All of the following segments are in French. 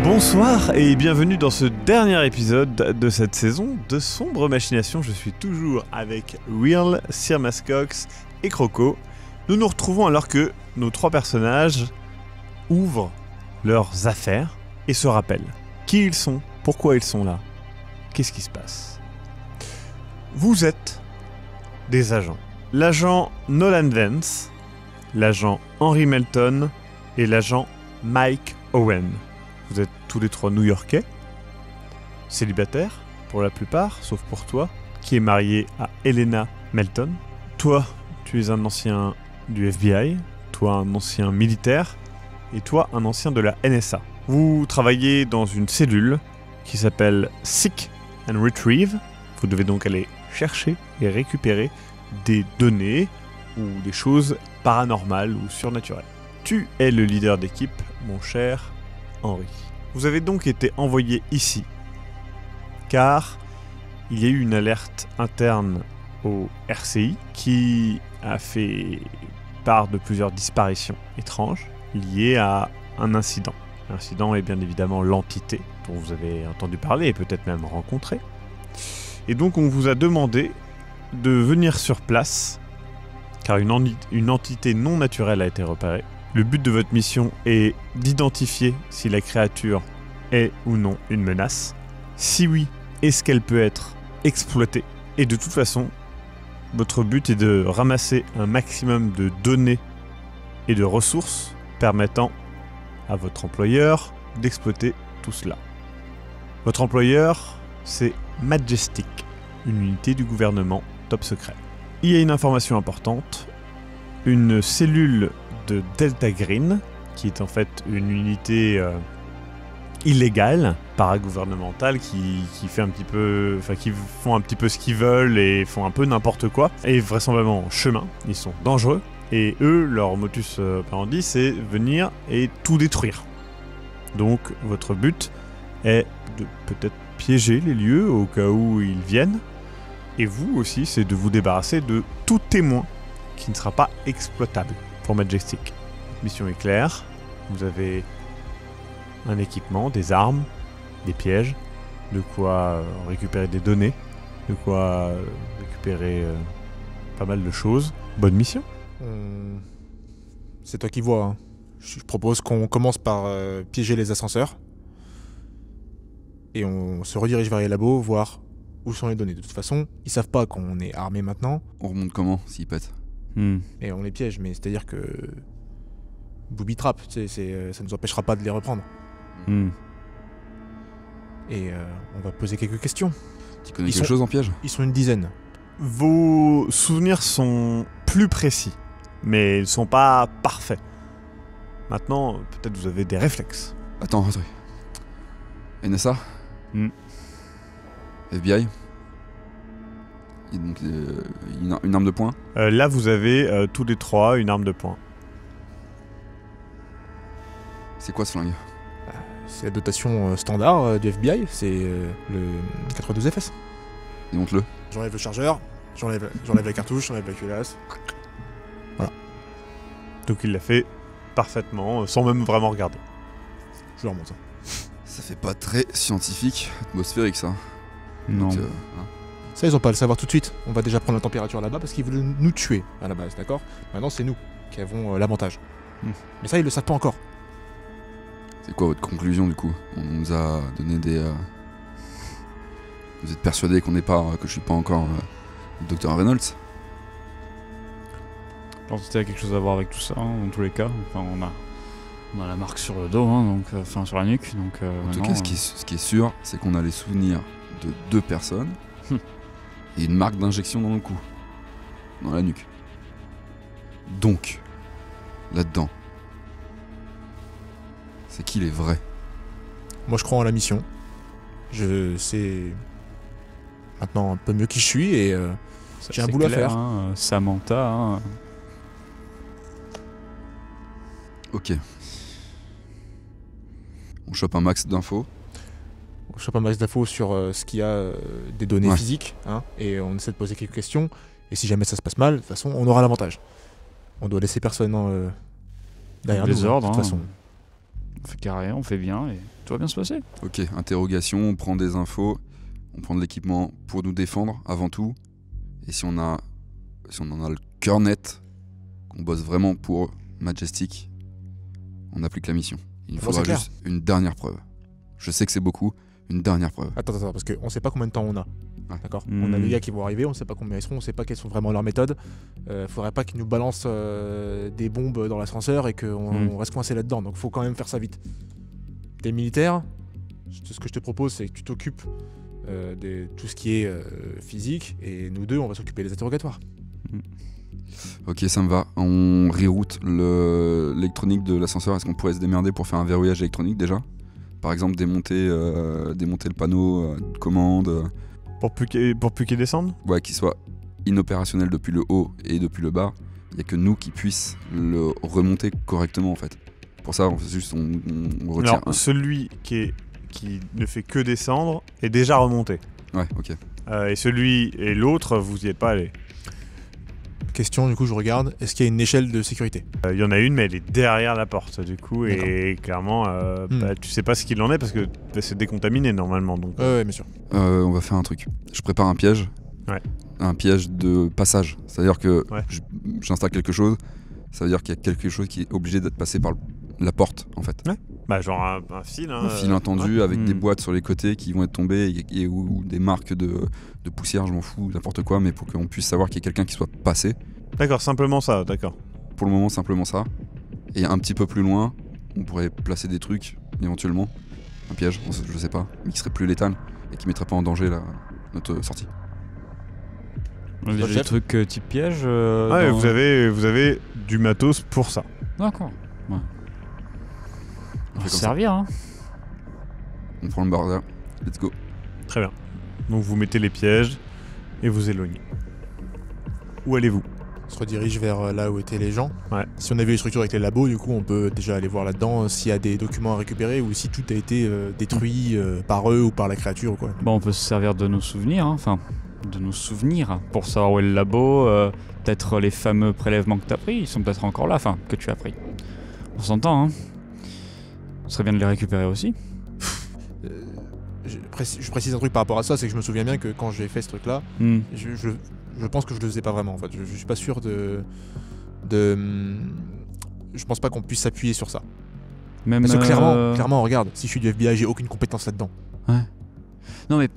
Bonsoir et bienvenue dans ce dernier épisode de cette saison de Sombre Machination. Je suis toujours avec Will, Sir Mascox et Croco. Nous nous retrouvons alors que nos trois personnages ouvrent leurs affaires et se rappellent qui ils sont, pourquoi ils sont là, qu'est-ce qui se passe. Vous êtes des agents. L'agent Nolan Vance, l'agent Henry Melton et l'agent Mike Owen. Vous êtes tous les trois New-Yorkais, célibataires pour la plupart, sauf pour toi, qui est marié à Helena Melton. Toi, tu es un ancien du FBI, toi un ancien militaire, et toi un ancien de la NSA. Vous travaillez dans une cellule qui s'appelle Seek and Retrieve. Vous devez donc aller chercher et récupérer des données ou des choses paranormales ou surnaturelles. Tu es le leader d'équipe, mon cher Henry. Vous avez donc été envoyé ici, car il y a eu une alerte interne au RCI qui a fait part de plusieurs disparitions étranges liées à un incident. L'incident est bien évidemment l'entité dont vous avez entendu parler et peut-être même rencontré. Et donc on vous a demandé de venir sur place, car une entité non naturelle a été repérée. Le but de votre mission est d'identifier si la créature est ou non une menace. Si oui, est-ce qu'elle peut être exploitée? Et de toute façon, votre but est de ramasser un maximum de données et de ressources permettant à votre employeur d'exploiter tout cela. Votre employeur, c'est Majestic, une unité du gouvernement top secret. Il y a une information importante, une cellule de Delta Green, qui est en fait une unité illégale, paragouvernementale, qui fait un petit peu, enfin qui font un petit peu ce qu'ils veulent et font un peu n'importe quoi, et vraisemblablement en chemin, ils sont dangereux, et eux, leur modus operandi, c'est venir et tout détruire. Donc votre but est de peut-être piéger les lieux au cas où ils viennent, et vous aussi, c'est de vous débarrasser de tout témoin qui ne sera pas exploitable pour Majestic. La mission est claire, vous avez un équipement, des armes, des pièges, de quoi récupérer des données, de quoi récupérer pas mal de choses. Bonne mission. C'est toi qui vois. Hein. Je propose qu'on commence par piéger les ascenseurs et on se redirige vers les labos, voir où sont les données. De toute façon, ils savent pas qu'on est armé maintenant. On remonte comment s'ils pètent? Et on les piège, mais c'est-à-dire que booby trap, tu sais, ça nous empêchera pas de les reprendre. Et on va poser quelques questions. Tu connais quelque chose en piège? Ils sont une dizaine. Vos souvenirs sont plus précis, mais ils ne sont pas parfaits. Maintenant, peut-être vous avez des réflexes. Attends. NSA? FBI? Et donc une arme de poing? Là, vous avez tous les trois une arme de poing. C'est quoi ce flingue? C'est la dotation standard du FBI, c'est le 92 FS. Et montre-le. J'enlève le chargeur, j'enlève la cartouche, j'enlève la culasse. Voilà. Donc il l'a fait parfaitement, sans même vraiment regarder. Je leur montre ça. Ça fait pas très scientifique, atmosphérique ça. Non. Donc, Ça, ils ont pas à le savoir tout de suite. On va déjà prendre la température là-bas parce qu'ils voulaient nous tuer à la base, d'accord? Maintenant, c'est nous qui avons l'avantage. Mais ça, ils le savent pas encore. C'est quoi votre conclusion du coup? On nous a donné des... Vous êtes persuadé qu'on n'est pas... que je suis pas encore le Dr Reynolds? L'entité a quelque chose à voir avec tout ça, hein, dans tous les cas. Enfin, on a la marque sur le dos, hein, donc, enfin sur la nuque. Donc, en tout cas, ce qui est sûr, c'est qu'on a les souvenirs de 2 personnes et une marque d'injection dans le cou, dans la nuque. Donc, là-dedans, c'est qui les vrais? Moi, je crois en la mission. Je sais maintenant un peu mieux qui je suis et j'ai un boulot à faire. Hein, Samantha. Hein. Ok. On chope un max d'infos. On chope un max d'infos sur ce qu'il y a des données Ouais. physiques, hein, et on essaie de poser quelques questions. Et si jamais ça se passe mal, de toute façon, on aura l'avantage. On doit laisser personne derrière Les nous, ordres, de toute hein. façon. On fait carré, on fait bien et tout va bien se passer. Ok, interrogation, on prend des infos, on prend de l'équipement pour nous défendre avant tout. Et si on en a le cœur net, qu'on bosse vraiment pour Majestic, on applique la mission. Il nous Bon, faudra c'est clair. juste une dernière preuve. Je sais que c'est beaucoup, une dernière preuve. Attends, parce qu'on sait pas combien de temps on a. Ouais. D'accord. Hmm. On a des gars qui vont arriver, on sait pas combien ils seront, on sait pas quelles sont vraiment leurs méthodes. Faudrait pas qu'ils nous balancent des bombes dans l'ascenseur et qu'on Hmm. on reste coincé là-dedans. Donc faut quand même faire ça vite. T'es militaire, ce que je te propose, c'est que tu t'occupes de tout ce qui est physique, et nous deux, on va s'occuper des interrogatoires. Ok, ça me va. On reroute l'électronique de l'ascenseur. Est-ce qu'on pourrait se démerder pour faire un verrouillage électronique déjà? Par exemple, démonter le panneau de commande, Pour plus qu'il descende. ouais, qu'il soit inopérationnel depuis le haut et depuis le bas. Il n'y a que nous qui puissions le remonter correctement en fait. Pour ça, on retire Alors, celui qui ne fait que descendre est déjà remonté. Ouais, ok. Et celui et l'autre, vous y êtes pas allé. Question, du coup, je regarde, est-ce qu'il y a une échelle de sécurité? Il y en a une, mais elle est derrière la porte, du coup, et clairement, tu sais pas ce qu'il en est parce que c'est décontaminé normalement. Donc, Ouais, bien sûr. On va faire un truc. Je prépare un piège. Ouais. Un piège de passage. C'est-à-dire que Ouais. j'installe quelque chose. Ça veut dire qu'il y a quelque chose qui est obligé d'être passé par la porte, en fait. bah, genre un fil. Hein, Un fil tendu avec des Hmm. boîtes sur les côtés qui vont être tombées ou des marques de poussière, je m'en fous, n'importe quoi, mais pour qu'on puisse savoir qu'il y a quelqu'un qui soit passé. D'accord, simplement ça, d'accord. Pour le moment, simplement ça. Et un petit peu plus loin, on pourrait placer des trucs, éventuellement. Un piège, je sais pas, mais qui serait plus létal et qui mettrait pas en danger notre sortie. On a Toi, des chef trucs type piège. Ouais, dans- vous avez du matos pour ça. D'accord. Ouais. On On fait va comme se servir, hein. On prend le bordel, let's go. Très bien. Donc vous mettez les pièges et vous éloignez. Où allez-vous? On se redirige vers là où étaient les gens. Ouais. Si on a vu les structures avec les labos, du coup, on peut déjà aller voir là-dedans s'il y a des documents à récupérer ou si tout a été détruit par eux ou par la créature ou quoi. Bon, on peut se servir de nos souvenirs, hein. Enfin, de nos souvenirs pour savoir où est le labo. Peut-être les fameux prélèvements que tu as pris, ils sont peut-être encore là, enfin, que tu as pris. On s'entend, hein. Ce serait bien de les récupérer aussi. Je précise un truc par rapport à ça, c'est que je me souviens bien que quand j'ai fait ce truc-là, Hmm. je pense que je le faisais pas vraiment en fait. Je suis pas sûr de je pense pas qu'on puisse s'appuyer sur ça. Même Parce que clairement, regarde, si je suis du FBI, j'ai aucune compétence là-dedans. Non mais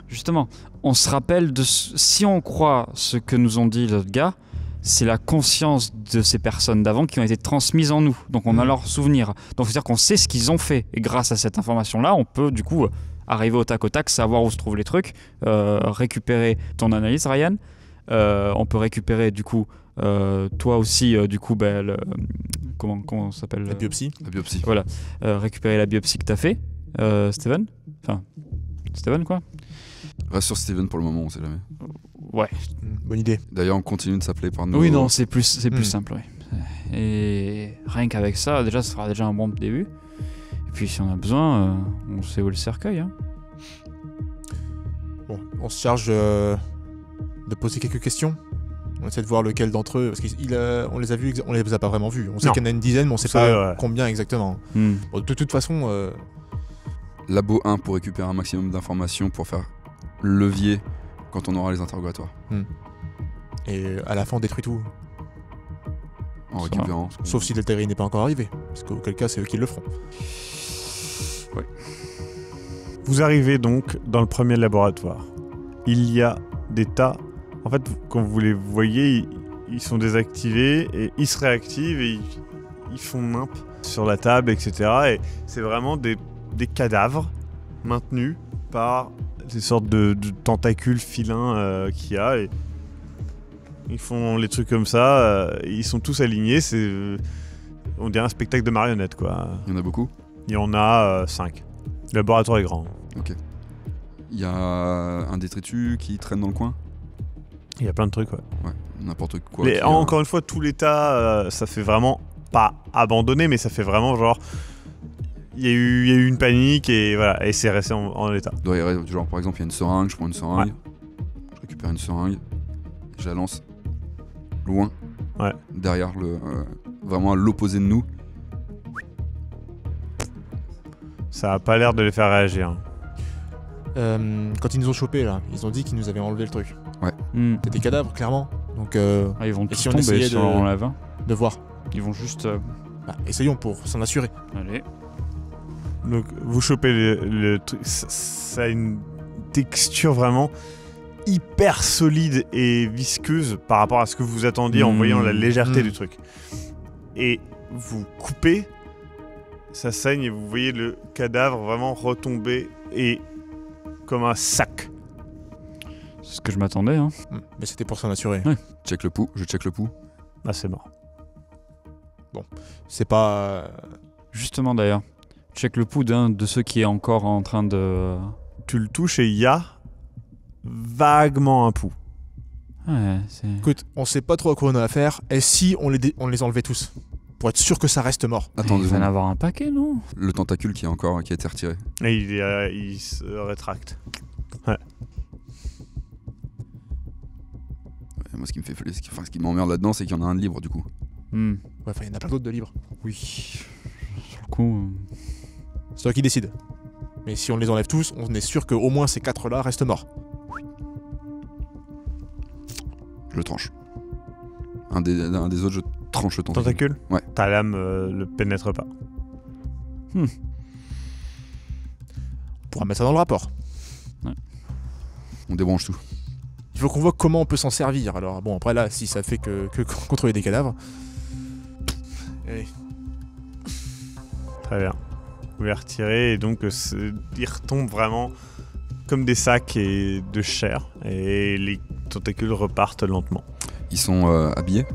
justement, on se rappelle de si on croit ce que nous ont dit les autres gars, c'est la conscience de ces personnes d'avant qui ont été transmises en nous. Donc on a leurs souvenirs. Donc c'est-à-dire qu'on sait ce qu'ils ont fait. Et grâce à cette information-là, on peut du coup arriver au tac, savoir où se trouvent les trucs, récupérer ton analyse, Ryan. On peut récupérer du coup toi aussi du coup comment ça s'appelle La biopsie. La biopsie. récupérer la biopsie que t'as fait, Steven. Enfin, Steven quoi. Reste sur Steven pour le moment, on sait jamais. Ouais. Bonne idée. D'ailleurs, on continue de s'appeler par nos... Oui, non, c'est plus Hmm. simple, oui. Et rien qu'avec ça, déjà, ce sera déjà un bon début. Et puis, si on a besoin, on sait où est le cercueil. Hein. Bon, on se charge de poser quelques questions. On essaie de voir lequel d'entre eux, parce qu'on les a vus, on les a pas vraiment vus. On sait Non. qu'il y en a une dizaine, mais on sait Ça, pas ouais. combien exactement. Hmm. Bon, de toute façon, Labo 1 pour récupérer un maximum d'informations pour faire levier quand on aura les interrogatoires. et à la fin on détruit tout. En Ça récupérant. Sauf si l'Altairi n'est pas encore arrivé, parce qu'auquel cas c'est eux qui le feront. Vous arrivez donc dans le premier laboratoire. Il y a des tas... En fait, quand vous les voyez, ils sont désactivés et ils se réactivent et ils font nimp sur la table, etc. Et c'est vraiment des cadavres maintenus par des sortes de tentacules filins qu'il y a. Et ils font les trucs comme ça. Ils sont tous alignés. On dirait un spectacle de marionnettes, quoi. Il y en a beaucoup. Il y en a 5. Le laboratoire est grand. Il y a un détritus qui traîne dans le coin. Il y a plein de trucs, ouais. Ouais, n'importe quoi. Mais qui, encore une fois, tout l'état, ça fait vraiment pas abandonné, mais ça fait vraiment genre. il y a eu une panique et voilà, et c'est resté en l'état. Genre, par exemple, il y a une seringue, je prends une seringue, je récupère une seringue, je la lance loin, derrière vraiment à l'opposé de nous. Ça a pas l'air de les faire réagir. Quand ils nous ont chopés là, ils ont dit qu'ils nous avaient enlevé le truc. C'était des cadavres, clairement. Donc, Ils vont tous si on tomber essayait si on l'enlève. Hein. de voir. Ils vont juste... Essayons pour s'en assurer. Allez. Donc vous chopez le truc, ça a une texture vraiment hyper solide et visqueuse par rapport à ce que vous attendiez en voyant la légèreté du truc. Et vous coupez, ça saigne et vous voyez le cadavre vraiment retomber et comme un sac. C'est ce que je m'attendais. Hein. Mais c'était pour s'en assurer. Ouais. Je check le pouls. Ah, c'est mort. C'est pas... Justement d'ailleurs, check le pouls d'un de ceux qui est encore en train de... Tu le touches et il y a vaguement un pouls. Ouais, c'est... Écoute, on sait pas trop à quoi on a affaire. Et si on les enlevait tous pour être sûr que ça reste mort. Attends, il va en avoir un paquet, non? Le tentacule qui a été retiré. Et il se rétracte. Moi, ce qui me fait ce qui m'emmerde là-dedans, c'est qu'il y en a un de libre du coup. Ouais, enfin, il y en a plein d'autres de libres. Oui. Sur le coup... C'est toi qui décide. Mais si on les enlève tous, on est sûr qu'au moins ces 4-là restent morts. Je le tranche. Un des autres, je tranche le tentacule. Tentacule? Ouais. Ta lame le pénètre pas. On pourra mettre ça dans le rapport. On débranche tout. Il faut qu'on voit comment on peut s'en servir. Alors bon, après là, si ça fait que contrôler des cadavres... Allez. Très bien. Vous les retirez et donc ils retombent vraiment comme des sacs de chair et les tentacules repartent lentement. Ils sont habillés.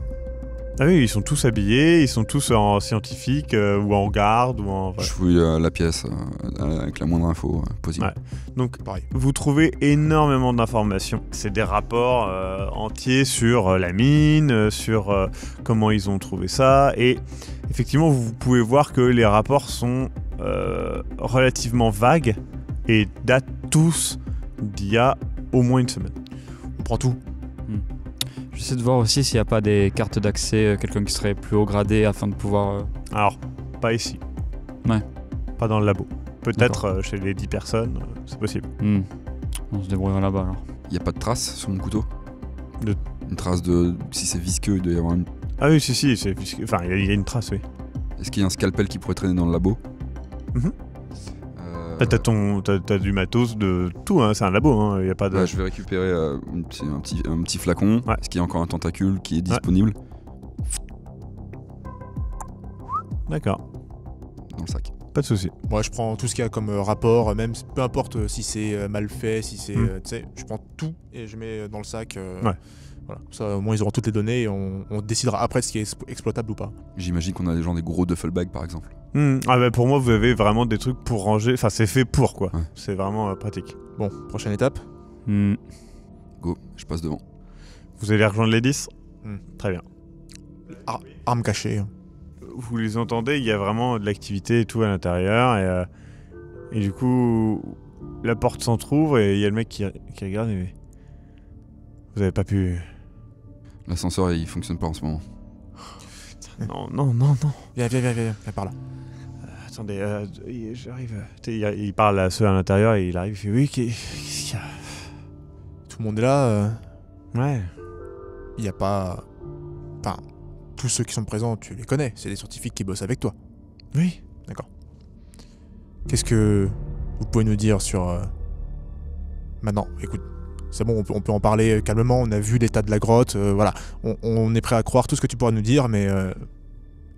Ah oui, ils sont tous habillés, ils sont tous en scientifique ou en garde ou en... Je fouille la pièce avec la moindre info possible. Ouais. Donc Pareil. vous trouvez énormément d'informations. C'est des rapports entiers sur la mine, sur comment ils ont trouvé ça. Et effectivement, vous pouvez voir que les rapports sont relativement vagues et datent tous d'il y a au moins une semaine. On prend tout. J'essaie de voir aussi s'il n'y a pas des cartes d'accès, quelqu'un qui serait plus haut gradé afin de pouvoir... Alors, pas ici. Ouais. Pas dans le labo. Peut-être chez les 10 personnes, c'est possible. On se débrouillera là-bas alors. Il n'y a pas de trace sur mon couteau De- Une trace de... Si c'est visqueux, il doit y avoir une... Ah oui, si, enfin, il y a une trace, oui. Est-ce qu'il y a un scalpel qui pourrait traîner dans le labo Mhm. T'as du matos de tout, hein, c'est un labo, hein, il y a pas de... Ouais, je vais récupérer un petit flacon. Ouais. Est-ce qu'il y a encore un tentacule qui est disponible D'accord, dans le sac? pas de souci. Moi, je prends tout ce qu'il y a comme rapport, même peu importe si c'est mal fait, si c'est... tu sais, je prends tout et je mets dans le sac. Ouais. Voilà. Ça, au moins, ils auront toutes les données et on décidera après de ce qui est exploitable ou pas. J'imagine qu'on a des gros duffel bags par exemple. Ah bah pour moi, vous avez vraiment des trucs pour ranger, enfin c'est fait pour quoi. Ouais. C'est vraiment pratique. Bon, prochaine étape. Go, je passe devant. Vous allez rejoindre les 10 Hmm. Très bien. Arme cachée. Vous les entendez, il y a vraiment de l'activité et tout à l'intérieur et du coup la porte s'entrouvre et il y a le mec qui regarde et vous avez pas pu... L'ascenseur il fonctionne pas en ce moment. Non. Viens par là. Attendez, j'arrive. Il parle à ceux à l'intérieur et il arrive, il fait oui, qu'est-ce qu'il y a? Tout le monde est là. Ouais. Il n'y a pas... Enfin, tous ceux qui sont présents, tu les connais. C'est des scientifiques qui bossent avec toi. Oui. Qu'est-ce que vous pouvez nous dire sur... Maintenant, écoute, c'est bon, on peut en parler calmement. On a vu l'état de la grotte. Voilà, on est prêt à croire tout ce que tu pourras nous dire, mais...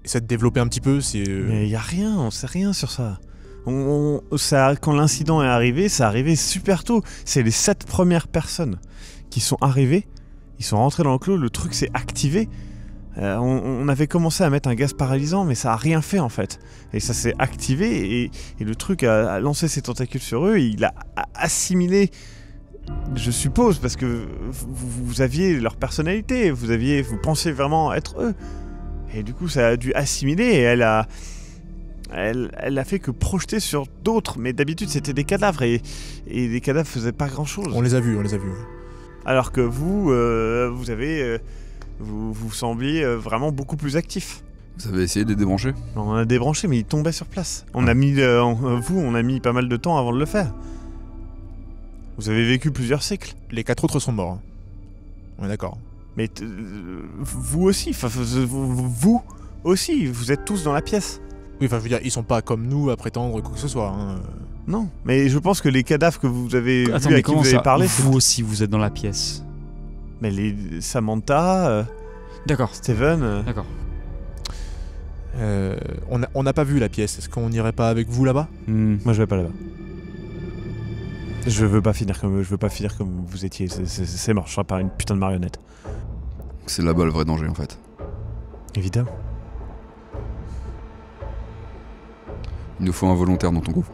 essaie de développer un petit peu. Mais il y a rien, on sait rien sur ça. Quand l'incident est arrivé, ça arrivé super tôt. C'est les 7 premières personnes qui sont arrivées. Ils sont rentrés dans le clos, le truc s'est activé. On avait commencé à mettre un gaz paralysant, mais ça a rien fait en fait. Et ça s'est activé et le truc a lancé ses tentacules sur eux. Et il a assimilé, je suppose, parce que vous aviez leur personnalité, vous pensiez vraiment être eux. Et du coup, ça a dû assimiler et elle a elle a fait que projeter sur d'autres. Mais d'habitude, c'était des cadavres et les cadavres faisaient pas grand-chose. On les a vus. Alors que vous, vous sembliez vraiment beaucoup plus actif. Vous avez essayé de les débrancher? On en a débranché, mais ils tombaient sur place. On a mis pas mal de temps avant de le faire. Vous avez vécu plusieurs cycles. Les 4 autres sont morts. On est d'accord. Mais vous aussi, vous aussi, vous êtes tous dans la pièce. Oui, enfin, je veux dire, ils sont pas comme nous à prétendre quoi que ce soit. Hein. Non, mais je pense que les cadavres que vous avez vus, Attends, à mais qui comment vous avez ça parlé, vous aussi, vous êtes dans la pièce? mais Samantha, D'accord, Steven... d'accord. On n'a pas vu la pièce. Est-ce qu'on n'irait pas avec vous là-bas? Moi, je vais pas là-bas. Je veux pas finir comme vous étiez. C'est mort, je serai pas une putain de marionnette. C'est là-bas le vrai danger en fait. Évidemment. Il nous faut un volontaire dans ton groupe.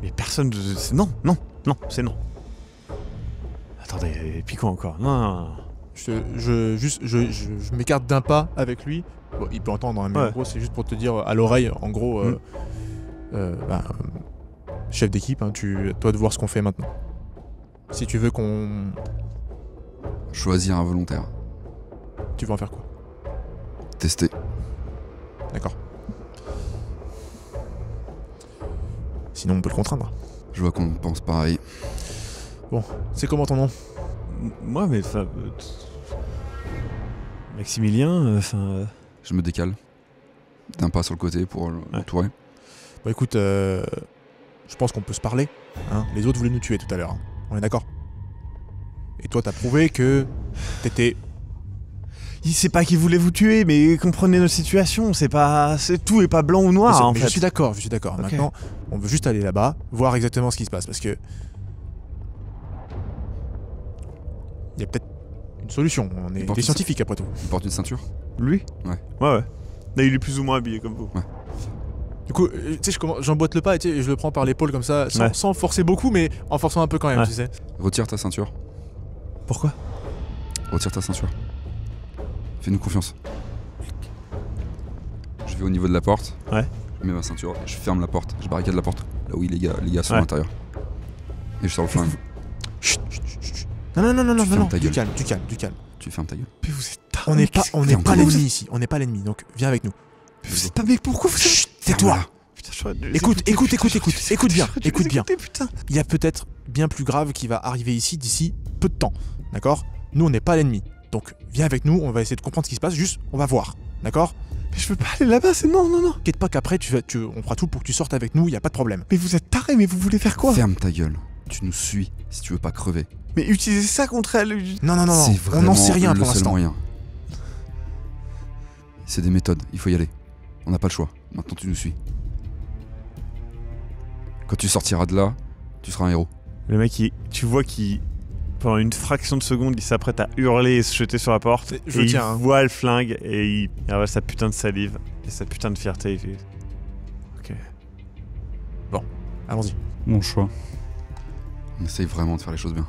Mais personne... Non, c'est non. Attendez, et puis quoi encore? Non. Je m'écarte d'un pas avec lui. Bon, il peut entendre, hein, mais Ouais. en gros, c'est juste pour te dire à l'oreille, en gros, chef d'équipe, hein, tu dois de voir ce qu'on fait maintenant. Si tu veux qu'on... Choisir un volontaire. Tu veux en faire quoi? Tester. D'accord. Sinon, on peut le contraindre. Je vois qu'on pense pareil. C'est comment ton nom? Moi, mais... Maximilien, Je me décale. D'un pas sur le côté pour l'entourer. Bah écoute, je pense qu'on peut se parler. Hein. Les autres voulaient nous tuer tout à l'heure. Hein. On est d'accord? Et toi, t'as prouvé que t'étais... Il sait pas qu'il voulait vous tuer, mais comprenez notre situation. Tout est pas blanc ou noir, en Mais fait. je suis d'accord. Ok. Maintenant, on veut juste aller là-bas, voir exactement ce qui se passe, parce que... Il y a peut-être une solution. On est porte des une scientifiques, après tout. Il porte une ceinture? Lui? Ouais. Ouais. Là, il est plus ou moins habillé comme vous. Du coup, tu sais, j'emboîte le pas et tu sais, je le prends par l'épaule comme ça, Ouais. sans forcer beaucoup, mais en forçant un peu quand même, Ouais. tu sais. Retire ta ceinture. Pourquoi? Retire ta ceinture. Fais-nous confiance. Je vais au niveau de la porte. Ouais. Je mets ma ceinture et je ferme la porte. Je barricade la porte. Là où les gars sont à Ouais. l'intérieur. Et je sors le flingue. Chut, chut, chut, chut. Non, fermes ta du gueule. calme. Tu fermes ta gueule. Mais vous êtes taré, On n'est mais pas, qu'est-ce- on n'est Ferme pas ta gueule. l'ennemi ici, on n'est pas l'ennemi, donc viens avec nous. Mais vous êtes pas... Mais pourquoi vous... Tais-toi. Putain, j'aurais dû les Écoute, écouter, écoute, putain, écoute, j'aurais dû les écoute bien, j'aurais dû les écoute bien. écouter, putain. Il y a peut-être bien plus grave qui va arriver ici d'ici peu de temps, d'accord? Nous, on n'est pas l'ennemi, donc viens avec nous, on va essayer de comprendre ce qui se passe, juste, on va voir, d'accord? Mais je peux pas aller là-bas, c'est non. T'inquiète pas qu'après, on fera tout pour que tu sortes avec nous, il y a pas de problème. Mais vous êtes taré, mais vous voulez faire quoi? Ferme ta gueule. Tu nous suis si tu veux pas crever. Mais utilisez ça contre elle. Non, C'est on vraiment n'en sait rien le pour seul l'instant. moyen. C'est des méthodes, il faut y aller. On n'a pas le choix. Maintenant tu nous suis. Quand tu sortiras de là, tu seras un héros. Le mec, tu vois qu'il... Pendant une fraction de seconde, il s'apprête à hurler et se jeter sur la porte. Je et tiens, il hein. voit le flingue et il avale sa putain de salive et sa putain de fierté. Il fait... Ok. Allons-y. Mon choix. On essaye vraiment de faire les choses bien.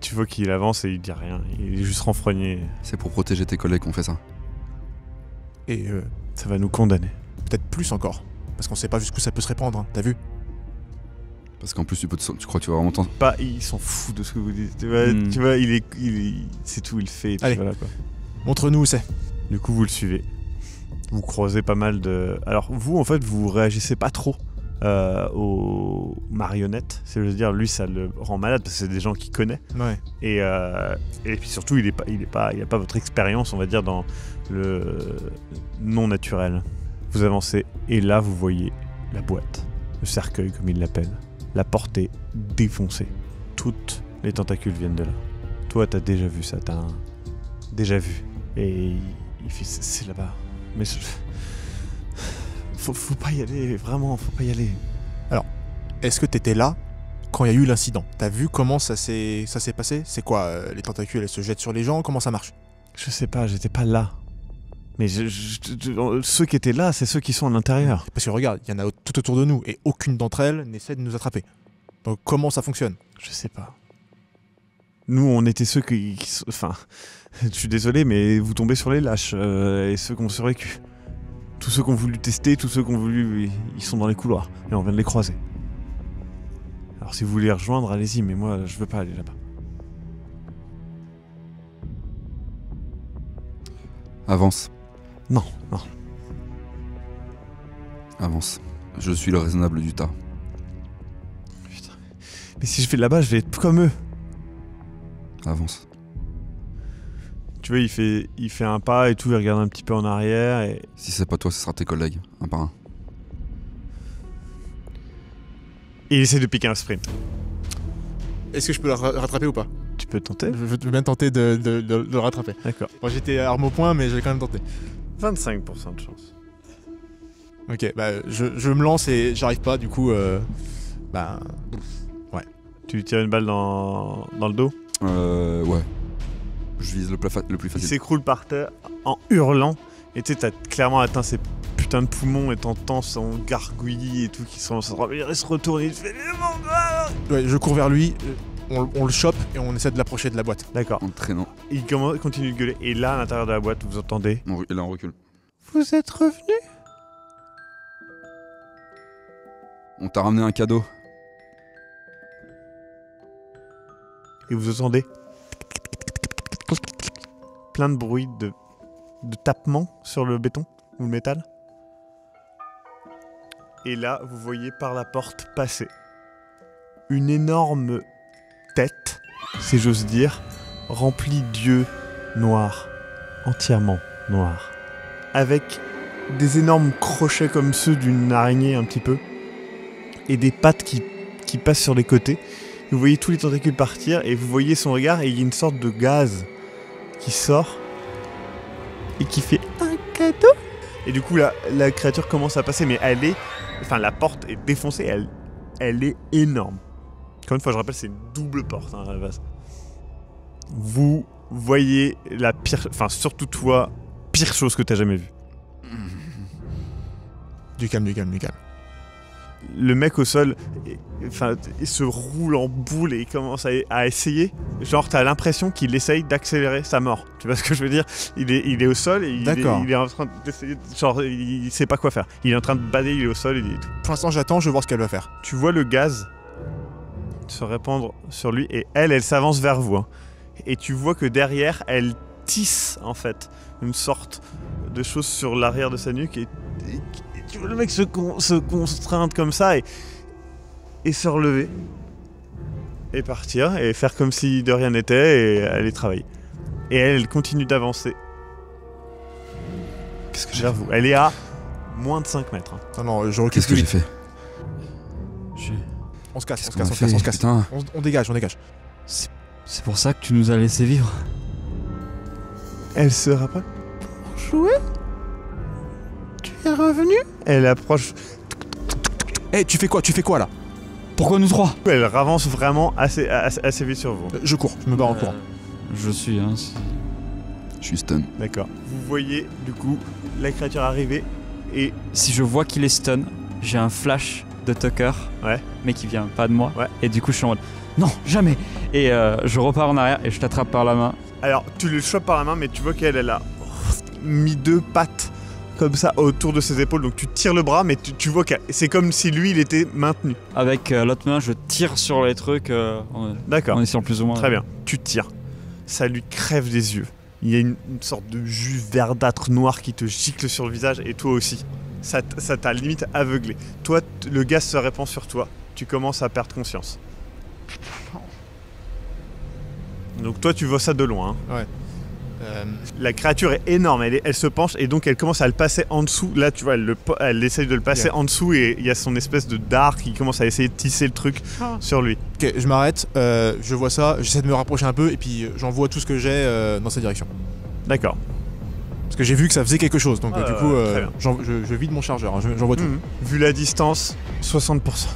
Tu vois qu'il avance et il dit rien. Il est juste renfrogné. C'est pour protéger tes collègues qu'on fait ça. Et Ça va nous condamner. peut-être plus encore, parce qu'on sait pas jusqu'où ça peut se répandre, hein, t'as vu? Parce qu'en plus tu crois que tu vas vraiment t'en... Pas, il s'en fout de ce que vous dites. Tu vois, Hmm. tu vois, c'est tout, il le fait. Et puis Allez. voilà, quoi. Montre-nous où c'est. Du coup, vous le suivez. Vous croisez pas mal de... Alors, vous, en fait, vous réagissez pas trop aux marionnettes. C'est-à-dire, lui, ça le rend malade parce que c'est des gens qu'il connaît. Ouais. Et puis surtout, il a pas votre expérience, on va dire, dans le non naturel. Vous avancez et là, vous voyez la boîte, le cercueil comme il l'appelle. La porte est défoncée. Toutes les tentacules viennent de là. Toi, t'as déjà vu ça, déjà vu. Et il fait, c'est là-bas. Mais faut pas y aller, vraiment, faut pas y aller. Est-ce que t'étais là quand il y a eu l'incident? T'as vu comment ça s'est passé? C'est quoi, les tentacules, elles se jettent sur les gens? Comment ça marche? Je sais pas, j'étais pas là. Mais ceux qui étaient là, c'est ceux qui sont à l'intérieur. Parce que regarde, il y en a tout autour de nous, et aucune d'entre elles n'essaie de nous attraper. Donc comment ça fonctionne? Je sais pas. Nous, on était ceux enfin, je suis désolé, mais vous tombez sur les lâches et ceux qui ont survécu. Tous ceux qui ont voulu tester, tous ceux qui ont voulu... Ils sont dans les couloirs. Et on vient de les croiser. Alors si vous voulez les rejoindre, allez-y, mais moi, je veux pas aller là-bas. Avance. Non. Avance. Je suis le raisonnable du tas. Putain. Mais si je vais là-bas, je vais être comme eux. Avance. Tu vois, il fait un pas et tout, il regarde un petit peu en arrière et... Si c'est pas toi, ce sera tes collègues, un par un. Et il essaie de piquer un sprint. Est-ce que je peux le rattraper ou pas? Tu peux tenter? Je veux bien tenter de le rattraper. D'accord. Bon, j'étais arme au poing, mais j'ai quand même tenté. 25% de chance. Ok, bah je me lance et j'arrive pas, du coup, bah... Tu lui tires une balle dans le dos. Ouais. Je vise le plus Il facile. s'écroule par terre en hurlant. Et tu sais, t'as clairement atteint ses putains de poumons et t'entends son gargouillis et tout qui se retourne. Il fait... Ouais, je cours vers lui, on le chope et on essaie de l'approcher de la boîte. D'accord. En traînant. Il continue de gueuler. Et là, à l'intérieur de la boîte, vous entendez... Et là, on recule. Vous êtes revenu? On t'a ramené un cadeau. Et vous entendez plein de bruit de tapements sur le béton ou le métal. Et là, vous voyez par la porte passer une énorme tête, si j'ose dire, remplie d'yeux noirs, entièrement noirs, avec des énormes crochets comme ceux d'une araignée un petit peu, et des pattes qui passent sur les côtés. Vous voyez tous les tentacules partir et vous voyez son regard et il y a une sorte de gaz qui sort et qui fait un cadeau. Et du coup la créature commence à passer, mais la porte est défoncée, elle est énorme. Encore une fois, je rappelle, c'est une double porte à la base. Vous voyez la pire, surtout toi, pire chose que t'as jamais vue. Du calme. Le mec au sol, il se roule en boule et il commence à essayer. Genre, t'as l'impression qu'il essaye d'accélérer sa mort. Tu vois ce que je veux dire? Il est au sol et il est en train d'essayer. Genre, il sait pas quoi faire. Il est en train de balayer, il est au sol et tout. Pour l'instant, j'attends, je vais voir ce qu'elle va faire. Tu vois le gaz se répandre sur lui et elle s'avance vers vous. Hein. Et tu vois que derrière, elle tisse en fait une sorte de chose sur l'arrière de sa nuque et tu vois le mec se constraindre comme ça et se relever et partir et faire comme si de rien n'était et aller travailler. Et elle continue d'avancer. Qu'est-ce que j'ai vers vous. Elle est à moins de 5 mètres. Hein. Non, je recule. Qu'est-ce que j'ai fait? On se casse, Qu'est-ce qu'on a fait, putain. On dégage. C'est pour ça que tu nous as laissé vivre. Elle se rapproche. Bonjour. Tu es revenu? Elle approche. Eh, tu fais quoi là? Pourquoi nous trois? Elle avance vraiment assez vite sur vous. Je cours, je me barre en courant. Je suis, hein. Je suis stun. D'accord. Vous voyez, du coup, la créature arriver et... Si je vois qu'il est stun, j'ai un flash de Tucker, Ouais. mais qui vient pas de moi. Ouais. Et du coup, je suis en mode non, jamais. Et je repars en arrière et je t'attrape par la main. Alors, tu le chopes par la main, mais tu vois qu'elle a mis 2 pattes comme ça autour de ses épaules. Donc tu tires le bras, mais tu vois que c'est comme si lui, il était maintenu. Avec l'autre main, je tire sur les trucs D'accord. en essayant plus ou moins. Très bien. Tu tires. Ça lui crève les yeux. Il y a une sorte de jus verdâtre noir qui te gicle sur le visage et toi aussi. Ça t'a limite aveuglé. Toi, le gaz se répand sur toi. Tu commences à perdre conscience. Donc toi, tu vois ça de loin. Hein. Ouais. La créature est énorme, elle se penche et donc elle commence à le passer en dessous. Là, tu vois, elle essaye de le passer en dessous et il y a son espèce de dard qui commence à essayer de tisser le truc sur lui. Ok, je m'arrête, je vois ça, j'essaie de me rapprocher un peu et puis j'envoie tout ce que j'ai dans cette direction. D'accord. Parce que j'ai vu que ça faisait quelque chose, donc du coup, très bien. je vide mon chargeur, hein, j'envoie tout. Vu la distance, 60%.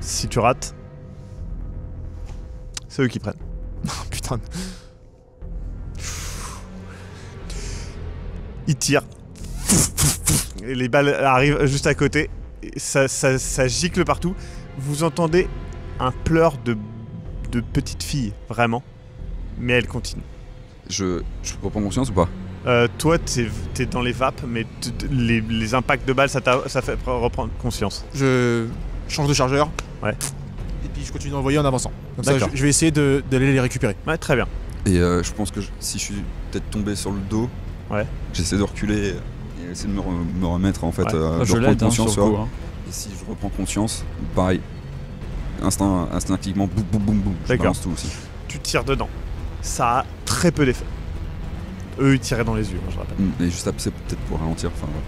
Si tu rates, c'est eux qui prennent. Putain. Il tire. Et les balles arrivent juste à côté. Et ça gicle partout. Vous entendez un pleur de petite fille, vraiment. Mais elle continue. Je peux prendre conscience ou pas? Toi, t'es dans les vapes, mais les impacts de balles, ça fait reprendre conscience. Je change de chargeur. Ouais. Et puis je continue d'envoyer en avançant. Comme ça, D'accord. je vais essayer d'aller les récupérer. Ouais, très bien. Et je pense que si je suis peut-être tombé sur le dos, Ouais. j'essaie de reculer et essayer de me remettre en fait, Ouais. de Je reprendre l'aide conscience. sur le tu coup, vois. hein. Et si je reprends conscience, pareil, instinctivement, boum boum boum boum, je D'accord. balance tout aussi. Tu tires dedans. Ça a très peu d'effet. Eux, ils tiraient dans les yeux, hein, je rappelle. Et juste après, c'est peut-être pour ralentir. Enfin, ouais.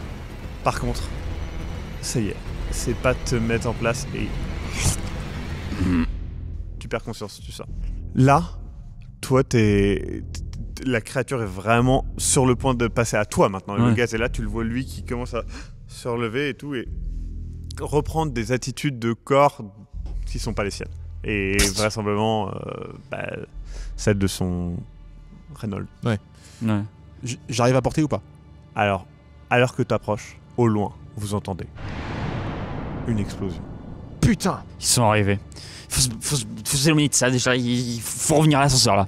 Par contre, ça y est, c'est pas te mettre en place et tu perds conscience, tu sors. Là, toi, la créature est vraiment sur le point de passer à toi maintenant. Et Ouais. le gaz est là, tu le vois lui qui commence à se relever et tout et reprendre des attitudes de corps qui sont pas les siennes. Et vraisemblablement celle de son Reynolds. Ouais. J'arrive à porter ou pas? Alors, alors que t'approches, au loin, vous entendez une explosion. Putain! Ils sont arrivés. Faut s'éloigner de ça déjà, il faut revenir à l'ascenseur là.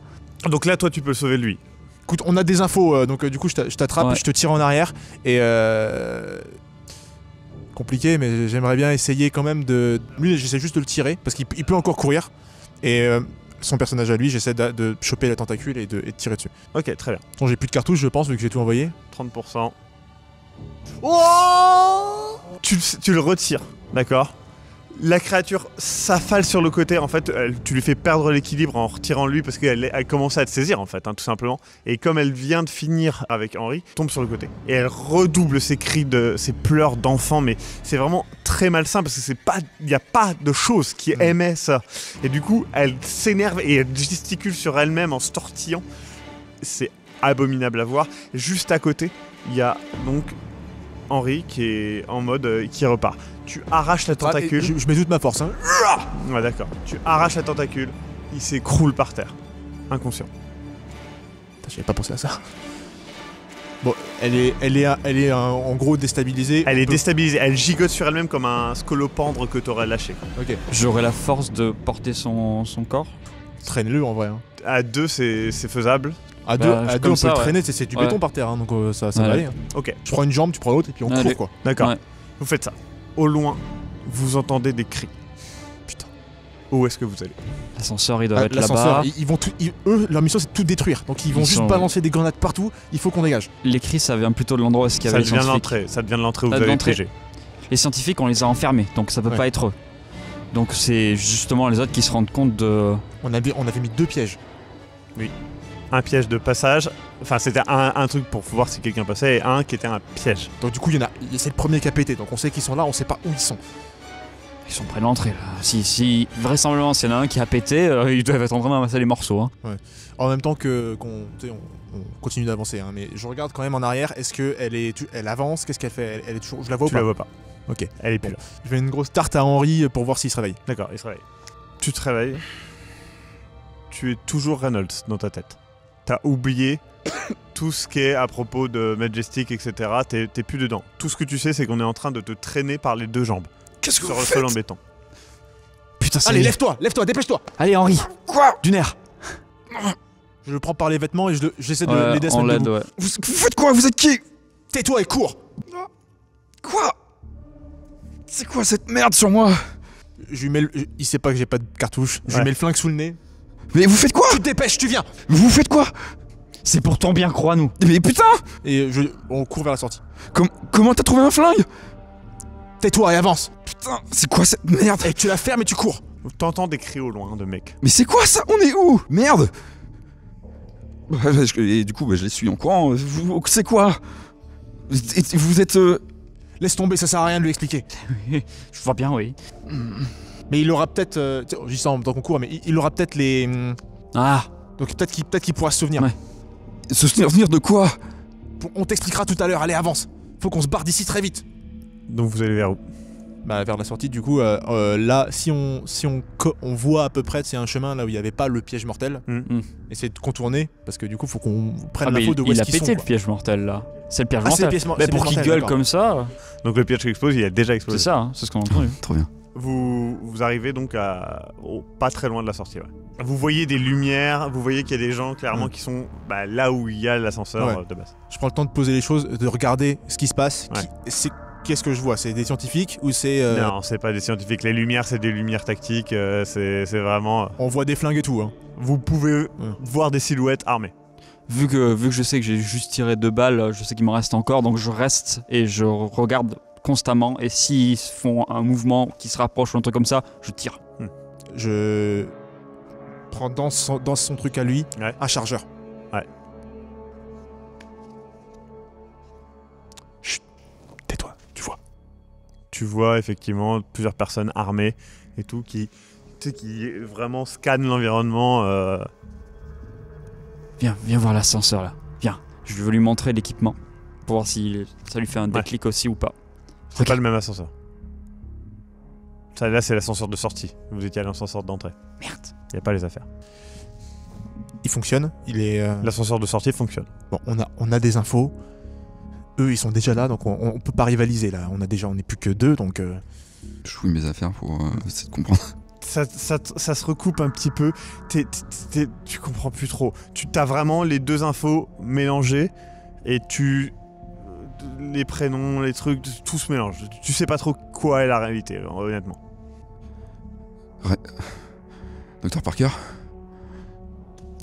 Donc là, toi, tu peux le sauver lui. Écoute, on a des infos, donc du coup je t'attrape, Ouais. je te tire en arrière et compliqué, mais j'aimerais bien essayer quand même de. Lui, j'essaie juste de le tirer parce qu'il peut encore courir et son personnage à lui, j'essaie de choper la tentacule et de tirer dessus. Ok, très bien. Bon, j'ai plus de cartouches, je pense, vu que j'ai tout envoyé. 30%. Tu le retires, d'accord? La créature s'affale sur le côté, en fait, tu lui fais perdre l'équilibre en retirant lui parce qu'elle commençait à te saisir, en fait, hein, tout simplement. Et comme elle vient de finir avec Henri, tombe sur le côté. Et elle redouble ses cris, ses pleurs d'enfant, mais c'est vraiment très malsain parce que il n'y a pas de chose qui aimait ça. Et du coup, elle s'énerve et elle gesticule sur elle-même en se tortillant. C'est abominable à voir. Juste à côté, il y a donc Henri qui est en mode qui repart. Tu arraches la tentacule. Je mets toute ma force. Hein. Ouais, d'accord. Tu arraches la tentacule, il s'écroule par terre, inconscient. Putain, j'avais pas pensé à ça. Bon, elle est en gros déstabilisée. Elle est On peut- déstabilisée, elle gigote sur elle-même comme un scolopendre que t'aurais lâché. Ok. J'aurais la force de porter son corps. Traîne-le en vrai. Hein. À deux, c'est faisable. À Bah, deux, comme on peut ça, le ouais. traîner, c'est du Ouais. béton par terre, hein, donc ça Ouais. va aller. Hein. Ok, Je prends une jambe, tu prends l'autre et puis on Allez. court quoi. d'accord. Ouais. Vous faites ça. Au loin, vous entendez des cris. Putain. Où est-ce que vous allez? L'ascenseur il doit être L'ascenseur, là-bas. ils vont eux, leur mission c'est de tout détruire. Donc ils vont juste sont- balancer des grenades partout. Il faut qu'on dégage. Les cris ça vient plutôt de l'endroit où il y Ça avait les devient scientifiques. l'entrée. Ça devient l'entrée où Ça vous avez d'entrée. piégé. Les scientifiques on les a enfermés, donc ça peut Ouais. pas être eux. Donc c'est justement les autres qui se rendent compte de... On avait mis 2 pièges. Un piège de passage. Enfin, c'était un truc pour voir si quelqu'un passait et un qui était un piège. Donc du coup c'est le premier qui a pété. Donc on sait qu'ils sont là, on sait pas où ils sont. Ils sont près de l'entrée là. Si vraisemblablement s'il y en a un qui a pété, ils doivent être en train de ramasser les morceaux. Hein. En même temps qu'on continue d'avancer. Hein, mais je regarde quand même en arrière. Est-ce que elle avance? Qu'est-ce qu'elle fait? Elle est toujours. Je la vois Tu ou la pas? vois pas. Ok. Elle est plus Bon. là. Je fais une grosse tarte à Henri pour voir s'il se réveille. D'accord, il se réveille. Tu te réveilles. Tu es toujours Reynolds dans ta tête. T'as oublié tout ce qui est à propos de Majestic, etc. T'es plus dedans. Tout ce que tu sais, c'est qu'on est en train de te traîner par les deux jambes Qu'est-ce que sur vous le sol faites? en béton. Putain c'est... Allez, lève-toi, dépêche-toi. Allez Henri. Quoi? Du nerf. Je le prends par les vêtements et j'essaie de Ouais, l'aider à se on mettre l'aide debout. ouais. Vous faites quoi? Vous êtes qui? Tais-toi et cours. Quoi? C'est quoi cette merde sur moi? Je lui mets il sait pas que j'ai pas de cartouche. Je Ouais. lui mets le flingue sous le nez. Mais vous faites quoi? Tu te dépêches, tu viens. Vous faites quoi? C'est pour ton bien, crois-nous. Mais putain! Et on court vers la sortie. Comment t'as trouvé un flingue? Tais-toi et avance. Putain, c'est quoi cette merde? Et tu la fermes et tu cours. T'entends des cris au loin de mecs. Mais c'est quoi ça? On est où? Merde! Et du coup, je les suis en courant. C'est quoi? Vous êtes... Laisse tomber, ça sert à rien de lui expliquer. Je vois bien, oui. Mais il aura peut-être. Je dis ça en même temps qu'on court, mais il aura peut-être les. Ah. Donc peut-être qu'il pourra se souvenir. Ouais. Se souvenir de quoi? On t'expliquera tout à l'heure. Allez, avance. Faut qu'on se barre d'ici très vite. Donc vous allez vers où? Bah vers la sortie. Du coup, là, si on voit à peu près, c'est un chemin là où il n'y avait pas le piège mortel. Essayer de contourner parce que du coup, faut qu'on prenne Ah, mais l'info de où il est-ce a qu'ils pété sont. le piège mortel là. C'est le piège Ah, c'est mortel. le piège Mais c'est le pour piège qu'il mortel, gueule d'accord. comme ça, Donc le piège qui explose, il a déjà c'est explosé. ça, hein, c'est ce qu'on a entendu. Trop bien. Vous arrivez donc pas très loin de la sortie. Ouais. Vous voyez des lumières, vous voyez qu'il y a des gens clairement qui sont là où il y a l'ascenseur de base. Je prends le temps de poser les choses, de regarder ce qui se passe. Ouais. Qu'est-ce que je vois? C'est des scientifiques ou c'est... Non, c'est pas des scientifiques. Les lumières, c'est des lumières tactiques. C'est vraiment... On voit des flingues et tout. Hein. Vous pouvez voir des silhouettes armées. Vu que je sais que j'ai juste tiré 2 balles, je sais qu'il m'en reste encore, donc je reste et je regarde constamment. Et s'ils font un mouvement qui se rapproche ou un truc comme ça, je tire. Je prends dans son truc à lui un chargeur. Ouais. Chut, tais-toi, tu vois. Tu vois effectivement plusieurs personnes armées et tout qui vraiment scannent l'environnement. Viens voir l'ascenseur là. Viens. Je veux lui montrer l'équipement pour voir si ça lui fait un déclic aussi ou pas. C'est pas le même ascenseur. Ça, là, c'est l'ascenseur de sortie. Vous étiez à l'ascenseur d'entrée. Merde. Il n'y a pas les affaires. Il fonctionne. Il est. L'ascenseur de sortie fonctionne. Bon, on a des infos. Eux, ils sont déjà là, donc on peut pas rivaliser là. On n'est plus que 2, donc. Je fouille mes affaires pour essayer de comprendre. Ça se recoupe un petit peu. Tu comprends plus trop. Tu as vraiment les 2 infos mélangées et les prénoms, les trucs, tout se mélange. Tu sais pas trop quoi est la réalité, honnêtement. Docteur Parker?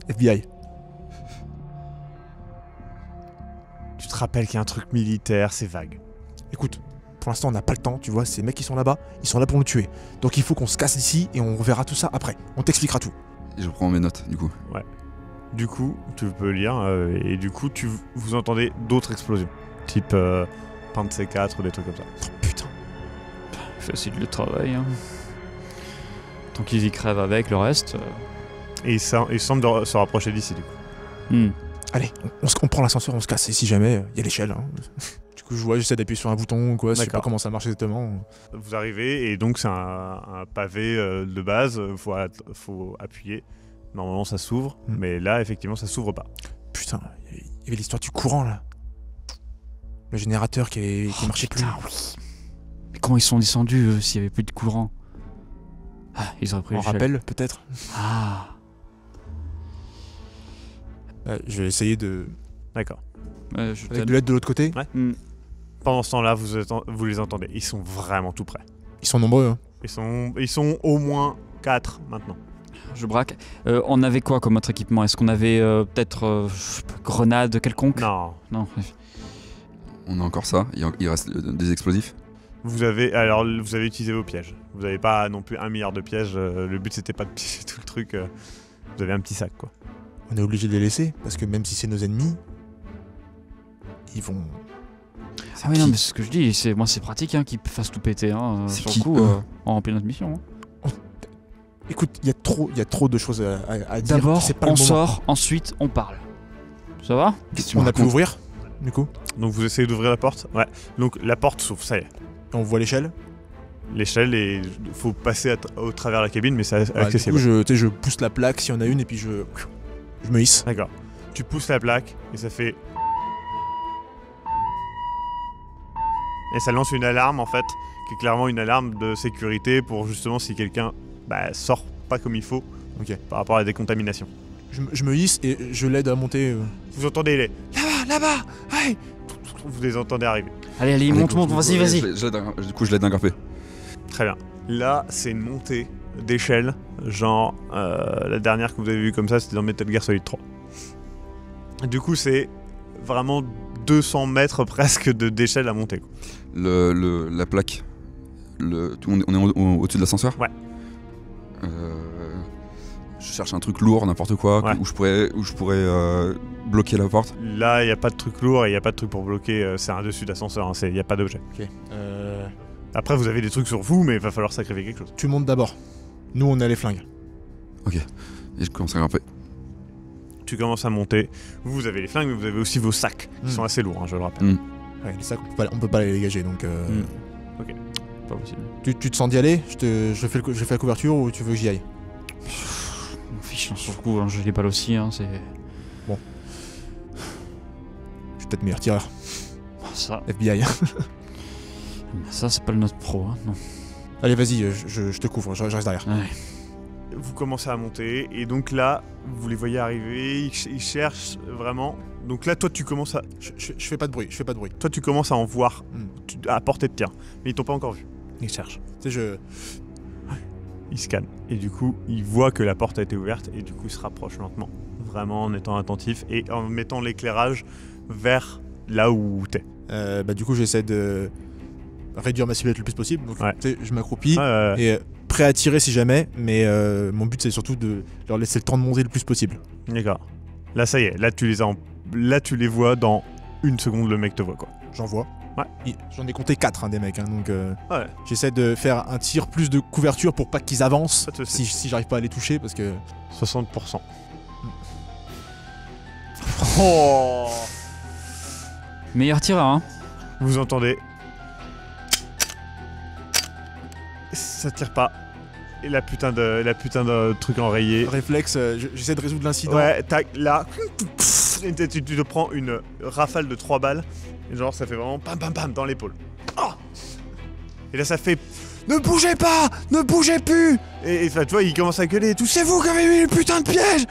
FBI. Tu te rappelles qu'il y a un truc militaire, c'est vague. Écoute, pour l'instant, on n'a pas le temps, tu vois. Ces mecs qui sont là-bas, ils sont là pour nous tuer. Donc il faut qu'on se casse d'ici et on verra tout ça après. On t'expliquera tout. Et je prends mes notes, du coup. Ouais. Du coup, tu peux lire, et du coup, vous entendez d'autres explosions. Type pain de C4 ou des trucs comme ça. Oh putain. Facile le travail. Hein. Tant qu'ils y crèvent avec le reste. Et il semble se rapprocher d'ici, du coup. Allez, on prend l'ascenseur, on se casse. Et si jamais, il y a l'échelle. Hein. Du coup, j'essaie d'appuyer sur un bouton ou quoi. Je sais pas comment ça marche exactement. Vous arrivez, et donc c'est un pavé de base. Faut appuyer. Normalement, ça s'ouvre. Mais là, effectivement, ça s'ouvre pas. Putain, il y avait l'histoire du courant, là. Le générateur qui marchait plus. Oui. Mais comment ils sont descendus s'il y avait plus de courant? Ils auraient pris On rappelle, peut-être. Je vais essayer de... D'accord. Avec de l'aide de l'autre côté. Ouais. Pendant ce temps-là, vous les entendez. Ils sont vraiment tout près. Ils sont nombreux. Hein. Ils sont au moins 4 maintenant. Je braque. On avait quoi comme autre équipement? Est-ce qu'on avait peut-être grenades quelconques? Non. On a encore ça. Il reste des explosifs. Vous avez utilisé vos pièges. Vous n'avez pas non plus 1 milliard de pièges. Le but c'était pas de piéger tout le truc. Vous avez un petit sac, quoi. On est obligé de les laisser parce que même si c'est nos ennemis, ils vont. Ah oui, non, mais c'est ce que je dis. Moi, c'est pratique qu'ils fassent tout péter. Hein, sur le coup, on remplit notre mission. Hein. Écoute, il y a trop de choses à dire. D'abord, on sort. Ensuite, on parle. Ça va? On a pu ouvrir, du coup. Donc vous essayez d'ouvrir la porte. Ouais. Donc la porte s'ouvre, ça y est. Et on voit l'échelle. L'échelle, et faut passer au travers de la cabine, mais c'est accessible. Du coup, je pousse la plaque s'il y en a une et puis je me hisse. D'accord. Tu pousses la plaque et ça fait... Et ça lance une alarme en fait, qui est clairement une alarme de sécurité pour justement si quelqu'un sort pas comme il faut par rapport à la décontamination. Je me hisse et je l'aide à monter. Vous entendez les... Là-bas ouais. Vous les entendez arriver. Allez, monte, vas-y. Du coup, je l'aide à grimper. Très bien. Là, c'est une montée d'échelle, genre la dernière que vous avez vue comme ça, c'était dans Metal Gear Solid 3. Du coup, c'est vraiment 200 mètres presque d'échelle à monter, quoi. La plaque, on est au-dessus de l'ascenseur. Ouais. Je cherche un truc lourd, n'importe quoi, où je pourrais bloquer la porte. Là, il n'y a pas de truc lourd et il n'y a pas de truc pour bloquer. C'est un dessus d'ascenseur, il n'y a pas d'objet. Ok. Après, vous avez des trucs sur vous, mais il va falloir sacrifier quelque chose. Tu montes d'abord. Nous, on a les flingues. Ok. Et je commence à grimper. Tu commences à monter. Vous avez les flingues, mais vous avez aussi vos sacs, qui sont assez lourds, je le rappelle. Ouais, les sacs, on peut pas les dégager, donc... Ok. Pas possible. Tu te sens d'y aller? je fais la couverture ou tu veux que j'y aille? Je m'en fiche, sur le coup, j'ai les balles aussi, c'est... Bon. Je suis peut-être meilleur tireur. Ça... FBI. Ça, c'est pas le notre pro, non. Allez, vas-y, je te couvre, je reste derrière. Ouais. Vous commencez à monter et donc là, vous les voyez arriver, ils cherchent vraiment. Donc là, toi, tu commences à, Je fais pas de bruit, toi, tu commences à en voir à portée de tir, mais ils t'ont pas encore vu. Ils cherchent. Tu sais, Ils scannent et du coup, ils voient que la porte a été ouverte et du coup, ils se rapprochent lentement, vraiment en étant attentifs et en mettant l'éclairage vers là où t'es. du coup, j'essaie de réduire ma silhouette le plus possible. Donc, Ouais. tu sais, je m'accroupis Ouais. et prêt à tirer si jamais, mais mon but c'est surtout de leur laisser le temps de monter le plus possible. D'accord. Là, ça y est. Là, tu les vois dans une seconde. Le mec te voit quoi. J'en vois. Ouais. J'en ai compté 4 des mecs, donc Ouais. j'essaie de faire un tir plus de couverture pour pas qu'ils avancent Pas de soucis. si j'arrive pas à les toucher parce que 60%. Oh. Meilleur tireur, hein. Vous entendez. Ça tire pas. Et la putain de truc enrayé. réflexe, j'essaie de résoudre l'incident. Ouais, tac, là. Et tu te prends une rafale de 3 balles. Et genre, ça fait vraiment pam pam pam dans l'épaule. Oh. Et là, ça fait. Ne bougez pas! Ne bougez plus! Et enfin, tu vois, il commence à gueuler et tout. C'est vous qui avez mis le putain de piège!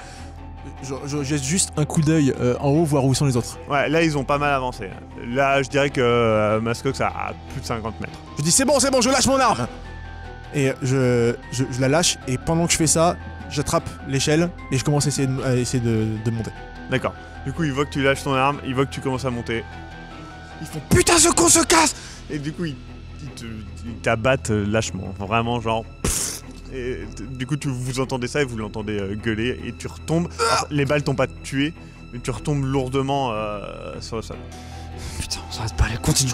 Je jette juste un coup d'œil en haut voir où sont les autres. Ouais, là, ils ont pas mal avancé. Là, je dirais que Mascox a plus de 50 mètres. Je dis c'est bon, je lâche mon arme. Et je la lâche et pendant que je fais ça, j'attrape l'échelle et je commence à essayer de monter. D'accord. Du coup, il voit que tu lâches ton arme, il voit que tu commences à monter. Ils font putain, ce con se casse! Et du coup, ils t'abattent lâchement. Vraiment, genre. Et du coup, vous entendez ça et vous l'entendez gueuler et tu retombes. Alors, les balles t'ont pas tué, mais tu retombes lourdement sur le sol. Putain, on s'arrête pas, allez, continue.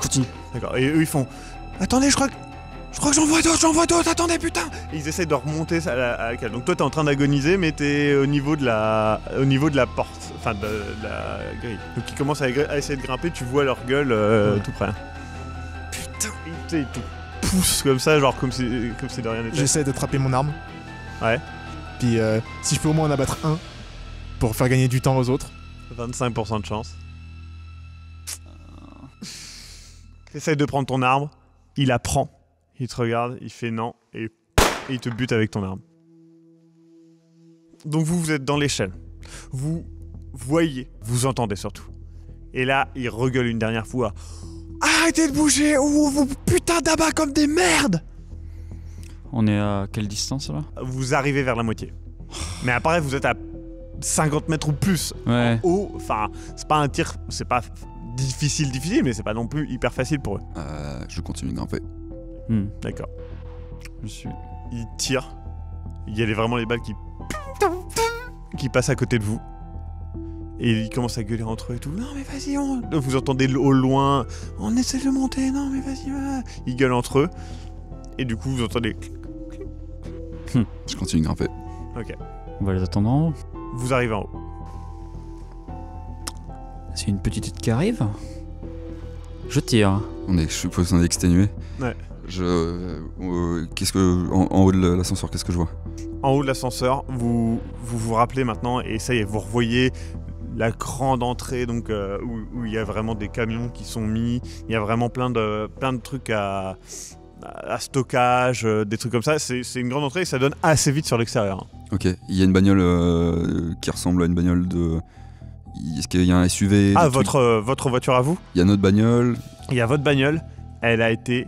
D'accord. Et eux, ils font. Attendez, je crois que j'en vois d'autres, attendez, putain! Et ils essaient de remonter à la cale. Donc toi, t'es en train d'agoniser, mais t'es au niveau de la porte, enfin de la grille. Donc ils commencent à essayer de grimper, tu vois leur gueule tout près. Putain, ils te poussent comme ça, genre comme si de rien n'était. J'essaie d'attraper mon arme. Ouais. Puis si je peux au moins en abattre un pour faire gagner du temps aux autres. 25% de chance. Essaye de prendre ton arme, il la prend. Il te regarde, il fait non, et il te bute avec ton arme. Donc vous êtes dans l'échelle. Vous voyez, vous entendez surtout. Et là, il regueule une dernière fois. Arrêtez de bouger ou vous putain d'abat comme des merdes! On est à quelle distance là? Vous arrivez vers la moitié. Mais après, vous êtes à 50 mètres ou plus. Ouais. En haut, enfin, c'est pas un tir, c'est pas difficile, mais c'est pas non plus hyper facile pour eux. Je continue de grimper. D'accord. Je suis. Il tire. Il y a vraiment les balles qui passent à côté de vous. Et ils commencent à gueuler entre eux et tout. Non mais vas-y, vous entendez au loin. On essaie de monter. Non mais vas-y, va. Ils gueulent entre eux. Et du coup, vous entendez. Je continue de grimper. Ok. On va les attendre en haut. Vous arrivez en haut. C'est une petite tête qui arrive. Je tire. Je suppose qu'on est exténué. Ouais. Qu'est-ce que en haut de l'ascenseur, qu'est-ce que je vois? En haut de l'ascenseur, vous rappelez maintenant, et ça y est, vous revoyez la grande entrée donc où il y a vraiment des camions qui sont mis, il y a vraiment plein de trucs à stockage, des trucs comme ça. C'est une grande entrée et ça donne assez vite sur l'extérieur. Ok, il y a une bagnole qui ressemble à une bagnole de... Est-ce qu'il y a un SUV? Ah, votre voiture à vous? Il y a notre bagnole. Il y a votre bagnole, elle a été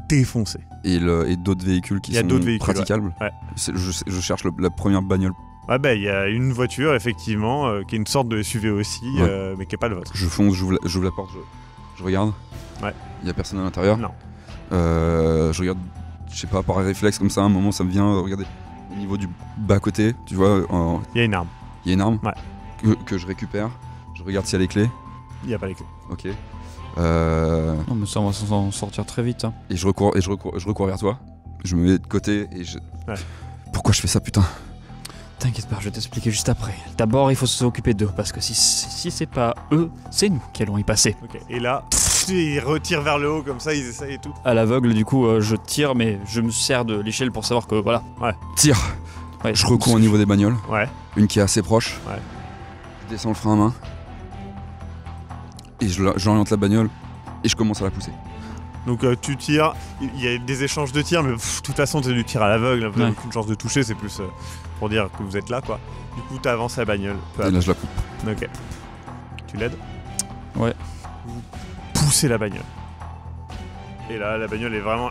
défoncée. Et d'autres véhicules qui Il y a sont d'autres véhicules, praticables. ouais. Je cherche la première bagnole. Ouais, bah il y a une voiture effectivement qui est une sorte de SUV aussi, Ouais. mais qui est pas le vôtre. Je fonce, j'ouvre la porte, je regarde. Ouais. Il y a personne à l'intérieur. Non. Je regarde, je sais pas, par réflexe comme ça, à un moment ça me vient, regarder au niveau du bas côté, tu vois, Il y a une arme. il y a une arme Ouais. que je récupère. Je regarde s'il y a les clés. Il y a pas les clés. Ok. Non mais ça on va s'en sortir très vite. Hein. Et je recours vers toi. Je me mets de côté et je... Ouais. Pourquoi je fais ça, putain? T'inquiète pas, je vais t'expliquer juste après. D'abord il faut s'occuper d'eux, parce que si c'est pas eux, c'est nous qui allons y passer. Ok. Et là, ils retirent vers le haut comme ça, ils essayent et tout. À l'aveugle du coup je tire, mais je me sers de l'échelle pour savoir que voilà. Tire. Ouais, Je recours au niveau des bagnoles. Ouais. Une qui est assez proche. Ouais. Je descends le frein à main. Et j'oriente la bagnole et je commence à la pousser. Donc tu tires, il y a des échanges de tirs, mais de toute façon c'est du tir à l'aveugle, vous n'avez aucune chance de toucher, c'est plus pour dire que vous êtes là quoi. Du coup tu avances la bagnole. Et là je la coupe. Ok. Tu l'aides ? Ouais. Vous poussez la bagnole. Et là la bagnole est vraiment...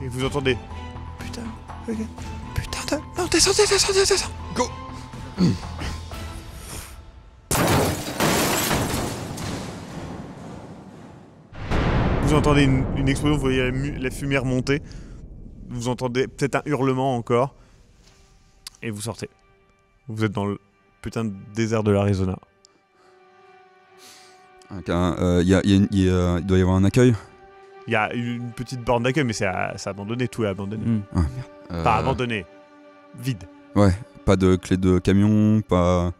Et vous entendez... Putain, ok. Putain de... Non, descends. Go. Vous entendez une explosion, vous voyez la fumée remonter. Vous entendez peut-être un hurlement encore. Et vous sortez. Vous êtes dans le putain de désert de l'Arizona. Il doit y avoir un accueil. Il y a une petite borne d'accueil, mais c'est abandonné, tout est abandonné. Pas abandonné, vide. Ouais, pas de clé de camion, pas...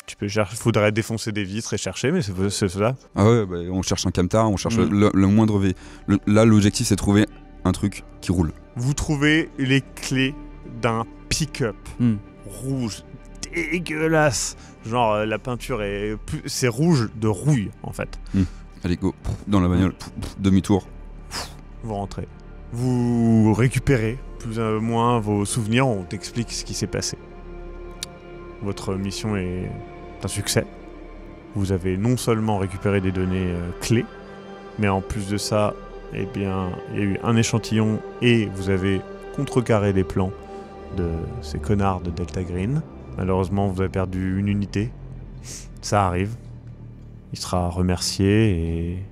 Tu peux chercher, faudrait défoncer des vitres et chercher, mais c'est ça. Ah ouais, bah, on cherche un camtar, on cherche le moindre V. Là, l'objectif, c'est de trouver un truc qui roule. Vous trouvez les clés d'un pick-up rouge, dégueulasse. Genre, la peinture c'est rouge de rouille, en fait. Allez, go, dans la bagnole, demi-tour. Vous rentrez. Vous récupérez plus ou moins vos souvenirs, on t'explique ce qui s'est passé. Votre mission est un succès. Vous avez non seulement récupéré des données clés, mais en plus de ça, eh bien, il y a eu un échantillon et vous avez contrecarré les plans de ces connards de Delta Green. Malheureusement, vous avez perdu une unité. Ça arrive. Il sera remercié et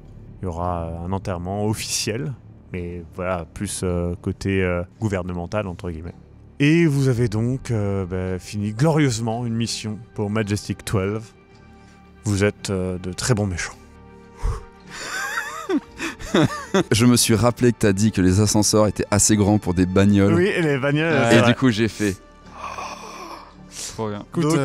il y aura un enterrement officiel, mais voilà, plus côté gouvernemental, entre guillemets. Et vous avez donc fini glorieusement une mission pour Majestic 12. Vous êtes de très bons méchants. Je me suis rappelé que t'as dit que les ascenseurs étaient assez grands pour des bagnoles. Oui, et les bagnoles. Et du coup, j'ai fait... Trop bien. Écoute, Donc,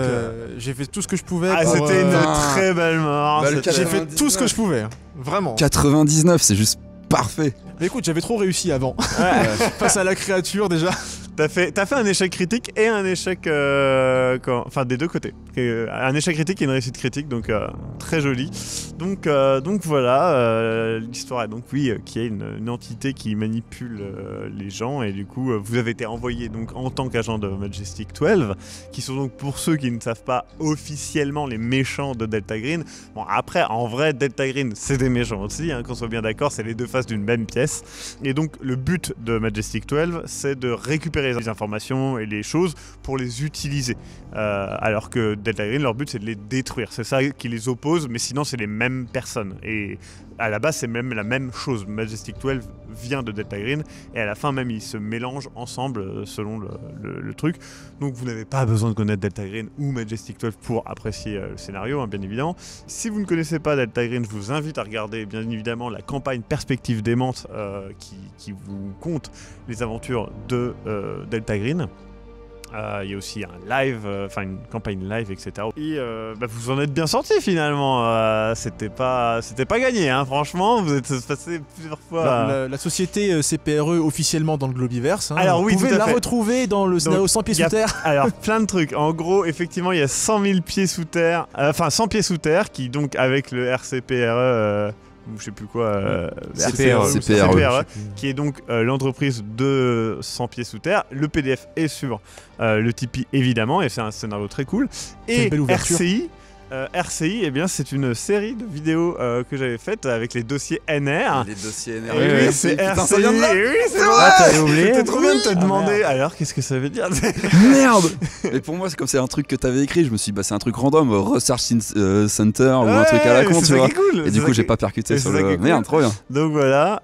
j'ai fait tout ce que je pouvais. c'était une très belle mort. Bah, le J'ai fait tout ce que je pouvais, vraiment. 99, c'est juste parfait. Mais écoute, j'avais trop réussi avant. Face à la créature déjà. T'as fait un échec critique et un échec... enfin, des deux côtés. Un échec critique et une réussite critique, donc très joli. Donc voilà, l'histoire est donc, oui, qu'il y a une entité qui manipule les gens, et du coup, vous avez été envoyé donc, en tant qu'agent de Majestic 12, qui sont donc, pour ceux qui ne savent pas, officiellement les méchants de Delta Green. Bon, après, en vrai, Delta Green, c'est des méchants aussi, hein, qu'on soit bien d'accord, c'est les deux faces d'une même pièce. Et donc, le but de Majestic 12, c'est de récupérer les informations et les choses pour les utiliser. Alors que Delta Green, leur but, c'est de les détruire. C'est ça qui les oppose, mais sinon, c'est les mêmes personnes. Et à la base, c'est même la même chose. Majestic 12 vient de Delta Green, et à la fin, même, ils se mélangent ensemble selon le truc. Donc, vous n'avez pas besoin de connaître Delta Green ou Majestic 12 pour apprécier le scénario, hein, bien évidemment. Si vous ne connaissez pas Delta Green, je vous invite à regarder, bien évidemment, la campagne Perspective démente qui vous conte les aventures de Delta Green. Il y a aussi un live, une campagne live, etc. Et vous en êtes bien sortis finalement. C'était pas gagné, hein, franchement. Vous êtes passé plusieurs fois. La société CPRE officiellement dans le Globiverse. Hein, Alors oui, vous pouvez tout à fait. la retrouver dans le scénario 100 pieds sous terre. Alors plein de trucs. En gros, effectivement, il y a 100 000 pieds sous terre. 100 pieds sous terre qui donc avec le RCPRE. Ou je sais plus quoi, CPRE, qui est donc l'entreprise de 100 pieds sous terre. Le PDF est sur le Tipeee évidemment, et c'est un scénario très cool. Et RCI, eh bien, c'est une série de vidéos que j'avais faites avec les dossiers NR. Les dossiers NR. Et oui, c'est Putain, RCI. ça vient de là. Et oui, c'est vrai. t'avais oublié. C'était trop bien de te demander. Alors, qu'est-ce que ça veut dire? Merde. Mais pour moi, c'est comme c'est un truc que t'avais écrit. Je me suis dit, c'est un truc random, Research Center ou un truc à la con, tu vois. Cool. Et du coup, j'ai pas percuté sur le. Merde, trop bien. Donc voilà.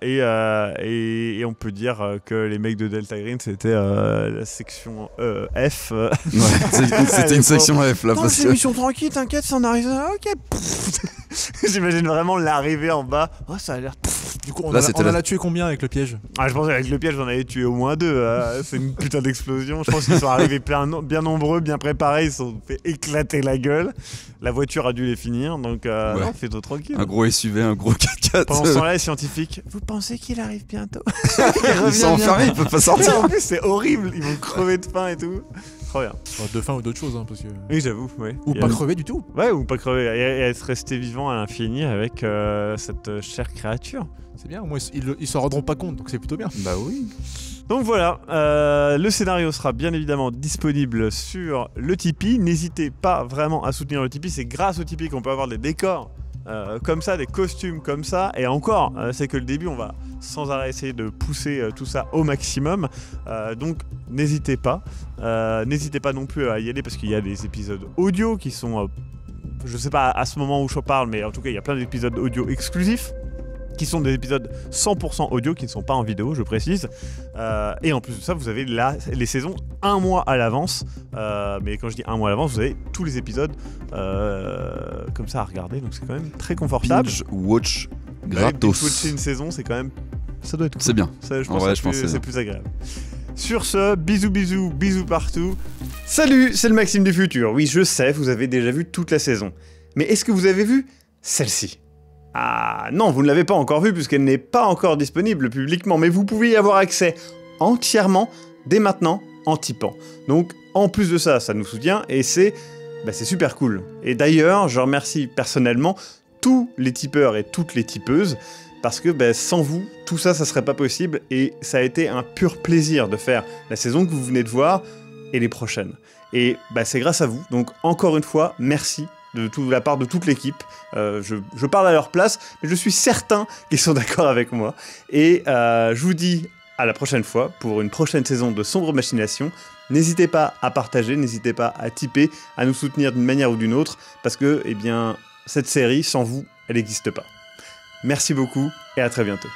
Et on peut dire que les mecs de Delta Green, c'était la section F. Ouais, c'était une section F là. C'est une mission tranquille, t'inquiète, c'est en Arizona. Ok. J'imagine vraiment l'arrivée en bas. Oh, ça a l'air. Du coup, on en a tué combien avec le piège? Je pense qu'avec le piège, j'en avais tué au moins 2. C'est une putain d'explosion. Je pense qu'ils sont arrivés bien nombreux, bien préparés. Ils se sont fait éclater la gueule. La voiture a dû les finir. Donc, non, fais-toi tranquille. Un gros SUV, un gros 4x4. Pendant ce temps-là, les scientifiques, vous pensez qu'il arrive bientôt? Ils sont enfermés, ils peuvent pas sortir. En plus, c'est horrible. Ils vont crever de faim et tout. trop bien. De faim ou d'autres choses, hein, parce que... Oui, j'avoue, ouais. Ou Il y a- pas crever du tout. Ouais, ou pas crever, et être resté vivant à l'infini avec cette chère créature. C'est bien, au moins ils s'en rendront pas compte, donc c'est plutôt bien. Bah oui. Donc voilà, le scénario sera bien évidemment disponible sur le Tipeee. N'hésitez pas vraiment à soutenir le Tipeee, c'est grâce au Tipeee qu'on peut avoir des décors comme ça, des costumes comme ça. Et encore, c'est que le début, on va sans arrêt essayer de pousser tout ça au maximum. Donc n'hésitez pas. N'hésitez pas non plus à y aller parce qu'il y a des épisodes audio qui sont... je sais pas à ce moment où je parle, mais en tout cas, il y a plein d'épisodes audio exclusifs, qui sont des épisodes 100% audio, qui ne sont pas en vidéo, je précise. Et en plus de ça, vous avez les saisons un mois à l'avance. Mais quand je dis un mois à l'avance, vous avez tous les épisodes comme ça à regarder. Donc c'est quand même très confortable. Binge watch Ouais, gratos. binge-watcher une saison, c'est quand même... Ça doit être cool. C'est bien. Ça, je En pense vrai, que je pense que c'est c'est bien. plus agréable. Sur ce, bisous partout. Salut, c'est le Maxime du futur. Oui, je sais, vous avez déjà vu toute la saison. Mais est-ce que vous avez vu celle-ci ? Ah non, vous ne l'avez pas encore vue puisqu'elle n'est pas encore disponible publiquement, mais vous pouvez y avoir accès entièrement dès maintenant en tipant. Donc en plus de ça, ça nous soutient et c'est super cool. Et d'ailleurs, je remercie personnellement tous les tipeurs et toutes les tipeuses parce que sans vous, tout ça, ça serait pas possible et ça a été un pur plaisir de faire la saison que vous venez de voir et les prochaines. Et c'est grâce à vous, donc encore une fois, merci de la part de toute l'équipe. Je parle à leur place, mais je suis certain qu'ils sont d'accord avec moi. Et je vous dis à la prochaine fois pour une prochaine saison de Sombre Machination. N'hésitez pas à partager, n'hésitez pas à tiper, à nous soutenir d'une manière ou d'une autre, parce que cette série, sans vous, elle n'existe pas. Merci beaucoup et à très bientôt.